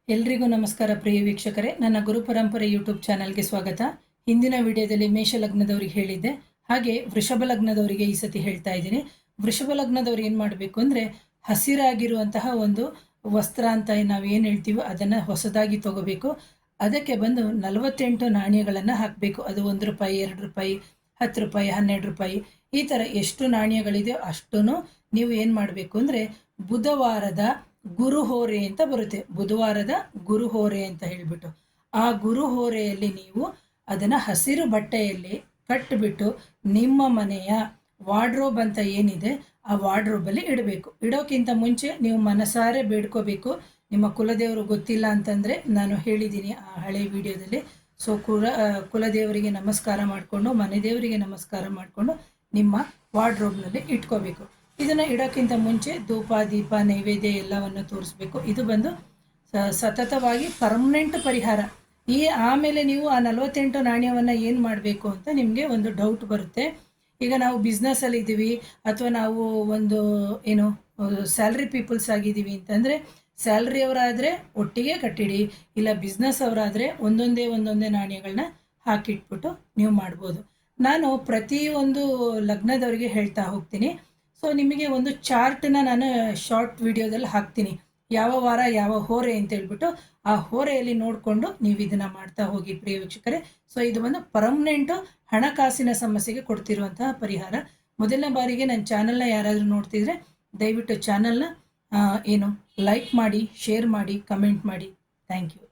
ಎಲ್ರಿಗೂ ನಮಸ್ಕಾರ ಪ್ರಿಯ ವೀಕ್ಷಕರೇ, ನನ್ನ ಗುರು ಪರಂಪರೆ ಯೂಟ್ಯೂಬ್ ಚಾನಲ್ಗೆ ಸ್ವಾಗತ. ಹಿಂದಿನ ವಿಡಿಯೋದಲ್ಲಿ ಮೇಷ ಲಗ್ನದವರಿಗೆ ಹೇಳಿದ್ದೆ, ಹಾಗೆ ವೃಷಭ ಲಗ್ನದವರಿಗೆ ಈ ಸತಿ ಹೇಳ್ತಾ ಇದ್ದೀನಿ. ವೃಷಭ ಲಗ್ನದವ್ರು ಏನು ಮಾಡಬೇಕು ಅಂದರೆ, ಹಸಿರಾಗಿರುವಂತಹ ಒಂದು ವಸ್ತ್ರ ಅಂತ ನಾವು ಏನು ಹೇಳ್ತೀವೋ ಅದನ್ನು ಹೊಸದಾಗಿ ತಗೋಬೇಕು. ಅದಕ್ಕೆ ಬಂದು 48 ನಾಣ್ಯಗಳನ್ನು ಹಾಕಬೇಕು. ಅದು 1 ರೂಪಾಯಿ, 2 ರೂಪಾಯಿ, 10 ರೂಪಾಯಿ, 12 ರೂಪಾಯಿ, ಈ ಥರ ಎಷ್ಟು ನಾಣ್ಯಗಳಿದೆಯೋ ಅಷ್ಟೂ ನೀವು ಏನು ಮಾಡಬೇಕು ಅಂದರೆ, ಬುಧವಾರದ ಗುರುಹೋರೆ ಅಂತ ಬರುತ್ತೆ. ಬುಧವಾರದ ಗುರುಹೋರೆ ಅಂತ ಹೇಳಿಬಿಟ್ಟು ಆ ಗುರುಹೋರೆಯಲ್ಲಿ ನೀವು ಅದನ್ನು ಹಸಿರು ಬಟ್ಟೆಯಲ್ಲಿ ಕಟ್ಟಿಬಿಟ್ಟು ನಿಮ್ಮ ಮನೆಯ ವಾರ್ಡ್ರೋಬ್ ಅಂತ ಏನಿದೆ ಆ ವಾರ್ಡ್ರೋಬಲ್ಲಿ ಇಡಬೇಕು. ಇಡೋಕ್ಕಿಂತ ಮುಂಚೆ ನೀವು ಮನಸಾರೆ ಬೇಡ್ಕೋಬೇಕು. ನಿಮ್ಮ ಕುಲದೇವರು ಗೊತ್ತಿಲ್ಲ ಅಂತಂದರೆ ನಾನು ಹೇಳಿದ್ದೀನಿ ಆ ಹಳೆ ವಿಡಿಯೋದಲ್ಲಿ. ಸೊ ಕುಲದೇವರಿಗೆ ನಮಸ್ಕಾರ ಮಾಡಿಕೊಂಡು, ಮನೆ ದೇವರಿಗೆ ನಮಸ್ಕಾರ ಮಾಡಿಕೊಂಡು ನಿಮ್ಮ ವಾರ್ಡ್ರೋಬ್ನಲ್ಲಿ ಇಟ್ಕೋಬೇಕು. ಇದನ್ನು ಇಡೋಕ್ಕಿಂತ ಮುಂಚೆ ಧೂಪ, ದೀಪ, ನೈವೇದ್ಯ ಎಲ್ಲವನ್ನು ತೋರಿಸ್ಬೇಕು. ಇದು ಬಂದು ಸತತವಾಗಿ ಪರ್ಮನೆಂಟ್ ಪರಿಹಾರ. ಆಮೇಲೆ ನೀವು ಆ 48 ನಾಣ್ಯವನ್ನು ಏನು ಮಾಡಬೇಕು ಅಂತ ನಿಮಗೆ ಒಂದು ಡೌಟ್ ಬರುತ್ತೆ. ಈಗ ನಾವು ಬಿಸ್ನೆಸ್ಸಲ್ಲಿ ಇದ್ದೀವಿ ಅಥವಾ ನಾವು ಒಂದು ಏನು ಸ್ಯಾಲ್ರಿ ಪೀಪಲ್ಸ್ ಆಗಿದ್ದೀವಿ ಅಂತಂದರೆ, ಸ್ಯಾಲ್ರಿಯವರಾದರೆ ಒಟ್ಟಿಗೆ ಕಟ್ಟಿಡಿ, ಇಲ್ಲ ಬಿಸ್ನೆಸ್ ಅವರಾದರೆ ಒಂದೊಂದೇ ನಾಣ್ಯಗಳನ್ನ ಹಾಕಿಟ್ಬಿಟ್ಟು ನೀವು ಮಾಡ್ಬೋದು. ನಾನು ಪ್ರತಿಯೊಂದು ಲಗ್ನದವರಿಗೆ ಹೇಳ್ತಾ ಹೋಗ್ತೀನಿ. ಸೊ ನಿಮಗೆ ಒಂದು ಚಾರ್ಟನ್ನ ನಾನು ಶಾರ್ಟ್ ವಿಡಿಯೋದಲ್ಲಿ ಹಾಕ್ತೀನಿ, ಯಾವ ವಾರ ಯಾವ ಹೋರೆ ಅಂತ ಹೇಳ್ಬಿಟ್ಟು ಆ ಹೋರೆಯಲ್ಲಿ ನೋಡಿಕೊಂಡು ನೀವು ಇದನ್ನು ಮಾಡ್ತಾ ಹೋಗಿ ಪ್ರಿಯ ವೀಕ್ಷಕರೇ. ಸೊ ಇದು ಒಂದು ಪರ್ಮನೆಂಟು ಹಣಕಾಸಿನ ಸಮಸ್ಯೆಗೆ ಕೊಡ್ತಿರುವಂತಹ ಪರಿಹಾರ. ಮೊದಲನೇ ಬಾರಿಗೆ ನನ್ನ ಚಾನಲ್ನ ಯಾರಾದರೂ ನೋಡ್ತಿದ್ರೆ ದಯವಿಟ್ಟು ಚಾನಲ್ನ ಲೈಕ್ ಮಾಡಿ, ಶೇರ್ ಮಾಡಿ, ಕಮೆಂಟ್ ಮಾಡಿ. Thank you.